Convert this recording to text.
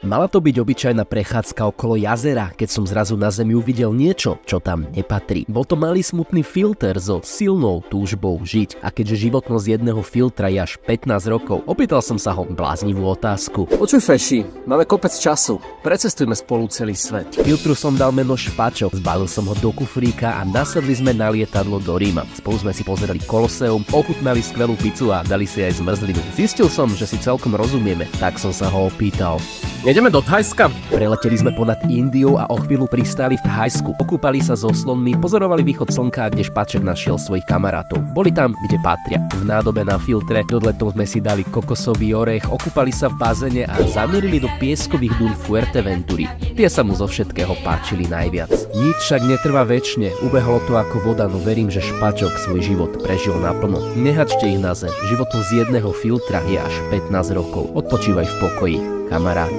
Mala to byť obyčajná prechádzka okolo jazera, keď som zrazu na zemi uvidel niečo, čo tam nepatrí. Bol to malý smutný filter so silnou túžbou žiť. A keďže životnosť jedného filtra je až 15 rokov, opýtal som sa ho bláznivú otázku. Počuj Feši, máme kopec času. Precestujme spolu celý svet. Filtru som dal meno Špačok, zbalil som ho do kufríka a nasadli sme na lietadlo do Ríma. Spolu sme si pozerali Koloseum, ochutnali skvelú pizzu a dali si aj zmrzlinu. Zistil som, že si celkom rozumieme, tak som sa ho opýtal. Ideme do Thajska? Preleteli sme ponad Indiou a o chvíľu pristáli v Thajsku. Okúpali sa so slonmi, pozorovali východ slnka, kde Špaček našiel svojich kamarátov. Boli tam, kde patria. V nádobe na filtre dodletom sme si dali kokosový orech, okúpali sa v bazéne a zamierili do pieskových dún Fuerteventury. Tie sa mu zo všetkého páčili najviac. Nič však netrvá večne, ubehlo to ako voda, no verím, že Špačok svoj život prežil naplno. Nehačte ich na zem, životom z jedného filtra je až 15 rokov. Odpočívaj v pokoji, kamarát.